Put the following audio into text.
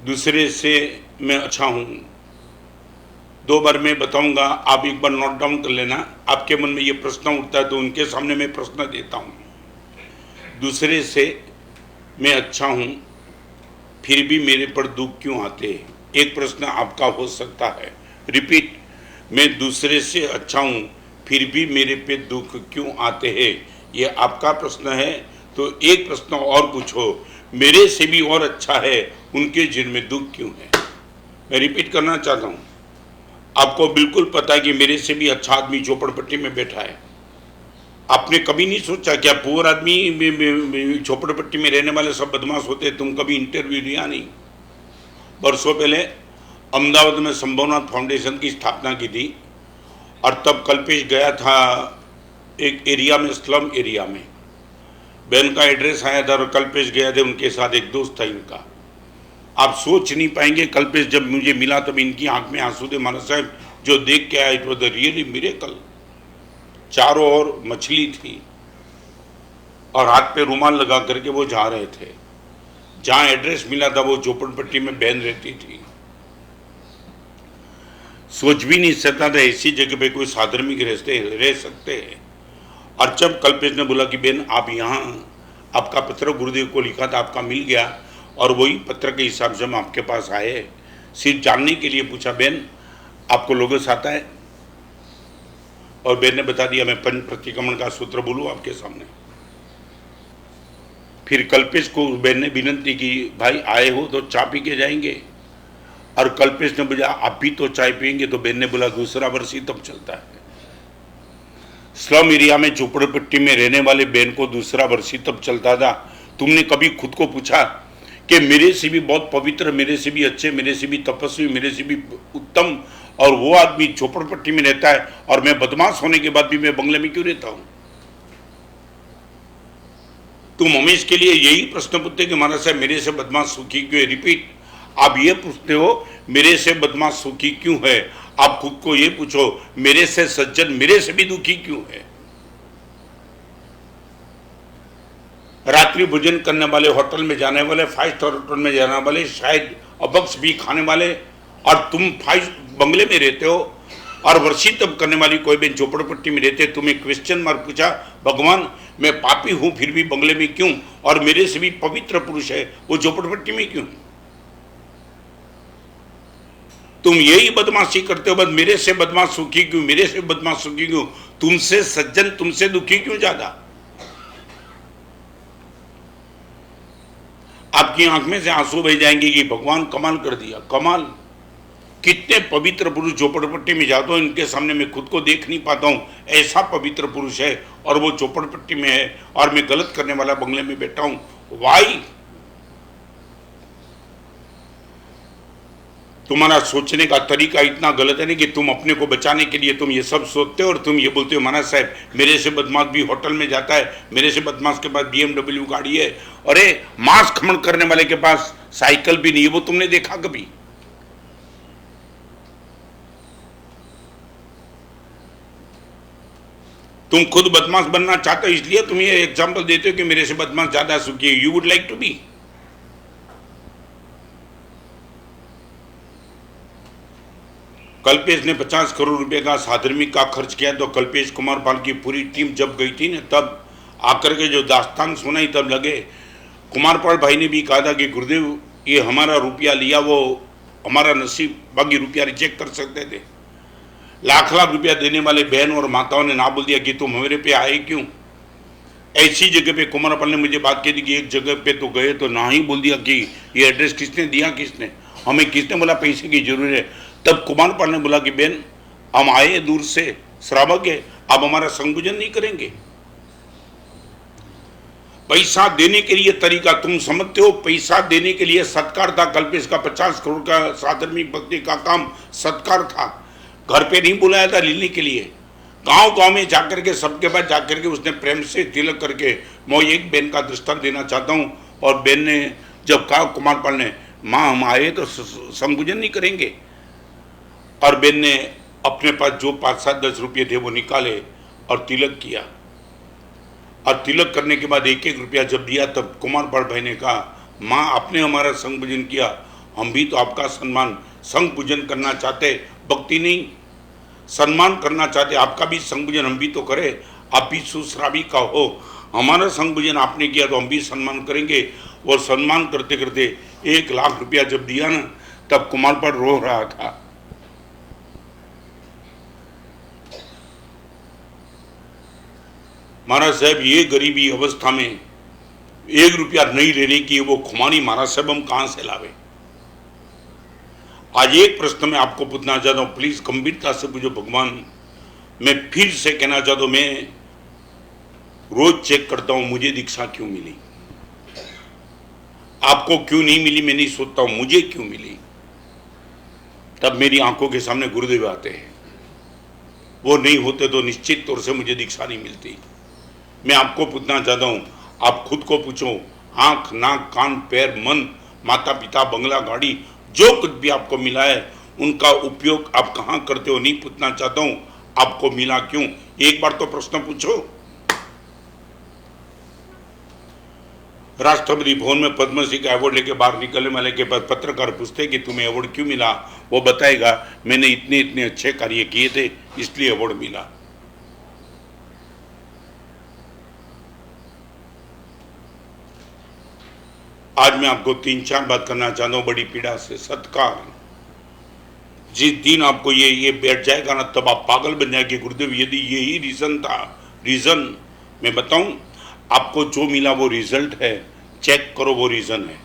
दूसरे से मैं अच्छा हूँ। 2 बार मैं बताऊंगा, आप एक बार नोट डाउन कर लेना। आपके मन में ये प्रश्न उठता है तो उनके सामने मैं प्रश्न देता हूँ। दूसरे से मैं अच्छा हूँ, फिर भी मेरे पर दुख क्यों आते हैं? एक प्रश्न आपका हो सकता है। रिपीट, मैं दूसरे से अच्छा हूँ, फिर भी मेरे पे दुख क्यों आते हैं? ये आपका प्रश्न है। तो एक प्रश्न और पूछो, मेरे से भी और अच्छा है, उनके जीवन में दुख क्यों है? मैं रिपीट करना चाहता हूँ। आपको बिल्कुल पता है कि मेरे से भी अच्छा आदमी झोपड़पट्टी में बैठा है। आपने कभी नहीं सोचा क्या पुअर आदमी झोपड़पट्टी में रहने वाले सब बदमाश होते? तुम कभी इंटरव्यू लिया नहीं? वर्षों पहले अहमदाबाद में संभवनाथ फाउंडेशन की स्थापना की थी और तब कल्पेश गया था एक एरिया में, स्लम एरिया में। बहन का एड्रेस आया था और कल्पेश गया थे, उनके साथ एक दोस्त था इनका। आप सोच नहीं पाएंगे, कल्पेश जब मुझे मिला तब इनकी आंख में आंसू थे। माना साहब, जो देख के आया it was the really miracle. चारों ओर मछली थी और हाथ पे रुमाल लगा करके वो जा रहे थे। जहां एड्रेस मिला था वो झोपड़पट्टी में बहन रहती थी। सोच भी नहीं सकता था ऐसी जगह पे कोई साधर्मिक रह सकते हैं। और जब कल्पेश ने बोला कि बहन आप यहाँ, आपका पत्र गुरुदेव को लिखा था, आपका मिल गया और वही पत्र के हिसाब से हम आपके पास आए, सिर्फ जानने के लिए पूछा बहन आपको लोगोस आता है? और बहन ने बता दिया, मैं पंच प्रतिक्रमण का सूत्र बोलूँ आपके सामने। फिर कल्पेश को बहन ने विनंती की, भाई आए हो तो चाय पी के जाएंगे। और कल्पेश ने बोला आप भी तो चाय पियेंगे? तो बहन ने बोला दूसरा वर्ष ही तब चलता है। स्लम एरिया में झोपड़पट्टी में रहने वाले बहन को दूसरा वर्ष ही तब चलता था। तुमने कभी खुद को पूछा कि मेरे से भी बहुत पवित्र, मेरे से भी अच्छे, मेरे से भी तपस्वी, मेरे से भी उत्तम और वो आदमी झोपड़पट्टी में रहता है और मैं बदमाश होने के बाद भी मैं बंगले में क्यों रहता हूं? तुम हमेश के लिए यही प्रश्न पूछते कि महाराज साहब मेरे से बदमाश सुखी क्यों है? रिपीट, आप ये पूछते हो मेरे से बदमाश सुखी क्यों है? आप खुद को ये पूछो मेरे से सज्जन मेरे से भी दुखी क्यों है? रात्रि भोजन करने वाले, होटल में जाने वाले, 5 स्टार होटल में जाने वाले, शायद अबक्स भी खाने वाले, और तुम 5 बंगले में रहते हो और वर्षी तब करने वाली कोई भी झोपड़पट्टी में रहते। तुम्हें क्वेश्चन मार्क पूछा, भगवान मैं पापी हूं फिर भी बंगले में क्यों, और मेरे से भी पवित्र पुरुष है वो झोपड़पट्टी में क्यों? तुम यही बदमाशी करते हो, बस मेरे से बदमाश सुखी क्यों, मेरे से बदमाश सुखी क्यों? तुमसे सज्जन तुमसे दुखी क्यों ज्यादा? आपकी आंख में से आंसू बह जाएंगे कि भगवान कमाल कर दिया। कमाल, कितने पवित्र पुरुष झोपड़पट्टी में जाता हूं, इनके सामने मैं खुद को देख नहीं पाता हूं। ऐसा पवित्र पुरुष है और वो झोपड़पट्टी में है और मैं गलत करने वाला बंगले में बैठा हूं। वाई? तुम्हारा सोचने का तरीका इतना गलत है ना कि तुम अपने को बचाने के लिए तुम ये सब सोचते हो और तुम ये बोलते हो महाराज साहब मेरे से बदमाश भी होटल में जाता है, मेरे से बदमाश के पास BMW गाड़ी है। अरे मांस खमन करने वाले के पास साइकिल भी नहीं है, वो तुमने देखा कभी? तुम खुद बदमाश बनना चाहते हो इसलिए तुम ये एग्जाम्पल देते हो कि मेरे से बदमाश ज्यादा सुखी है। You would like to be? Kalpesh ने 50 करोड़ रुपए का साधर्मिक का खर्च किया तो कल्पेश कुमार पाल की पूरी टीम जब गई थी ना, तब आकर के जो दास्तान सुनाई तब लगे। कुमार पाल भाई ने भी कहा था कि गुरुदेव ये हमारा रुपया लिया वो हमारा नसीब, बाकी रुपया रिजेक्ट कर सकते थे। लाख लाख रुपया देने वाले बहन और माताओं ने ना बोल दिया कि तुम मेरे पे आए क्यों। ऐसी जगह पे कुमार पाल ने मुझे बात कही थी कि एक जगह पे तो गए तो ना ही बोल दिया कि ये एड्रेस किसने दिया, किसने हमें किसने बोला पैसे की जरूरत है। तब कुमार पाल ने बोला कि बहन हम आए दूर से, श्रावक है, आप हमारा संपूजन नहीं करेंगे। पैसा देने के लिए तरीका तुम समझते हो? पैसा देने के लिए सत्कार था। कल्पेश का 50 करोड़ का साधर्मिक भक्ति का काम सत्कार था। घर पे नहीं बुलाया था लेने के लिए, गांव गांव में जाकर के सबके पास जाकर के उसने प्रेम से तिलक करके। मैं एक बहन का दृष्टांत देना चाहता हूँ। और बहन ने जब कहा कुमार पाल ने, माँ हम आए तो संपूजन नहीं करेंगे, और बहन ने अपने पास जो 5-7-10 रुपये थे वो निकाले और तिलक किया। और तिलक करने के बाद 1-1 रुपया जब दिया तब कुमार पाल भाई ने कहा, माँ आपने हमारा संपूजन किया, हम भी तो आपका सम्मान संग पूजन करना चाहते, भक्ति नहीं सम्मान करना चाहते, आपका भी संग पूजन हम भी तो करें। आप भी सुश्रावी का हो, हमारा संग पूजन आपने किया तो हम भी सम्मान करेंगे। और सम्मान करते करते 1 लाख रुपया जब दिया ना, तब कुमार पर रो रहा था। महाराज साहब ये गरीबी अवस्था में 1 रुपया नहीं लेने की वो खुमानी महाराज साहब हम कहां से लावे। आज एक प्रश्न मैं आपको पूछना चाहता हूं, प्लीज गंभीरता से पूछो भगवान। मैं फिर से कहना चाहता हूं, मैं रोज चेक करता हूं मुझे दीक्षा क्यों मिली, आपको क्यों नहीं मिली। मैं नहीं सोचता हूं मुझे क्यों मिली, तब मेरी आंखों के सामने गुरुदेव आते हैं। वो नहीं होते तो निश्चित तौर से मुझे दीक्षा नहीं मिलती। मैं आपको पूछना चाहता हूं, आप खुद को पूछो, आंख नाक कान पैर मन माता पिता बंगला गाड़ी जो कुछ भी आपको मिला है उनका उपयोग आप कहां करते हो। नहीं पूछना चाहता हूं आपको मिला क्यों, एक बार तो प्रश्न पूछो। राष्ट्रपति भवन में पद्मश्री का अवार्ड लेके बाहर निकलने वाले के बाद पत्रकार पूछते कि तुम्हें अवार्ड क्यों मिला, वो बताएगा मैंने इतने इतने अच्छे कार्य किए थे इसलिए अवार्ड मिला। आज मैं आपको 3-4 बात करना चाहता हूं बड़ी पीड़ा से। सत्कार, जिस दिन आपको ये बैठ जाएगा ना, तब आप पागल बन जाएंगे। गुरुदेव यदि यही रीजन था, रीजन मैं बताऊं आपको जो मिला वो रिजल्ट है, चेक करो वो रीजन है।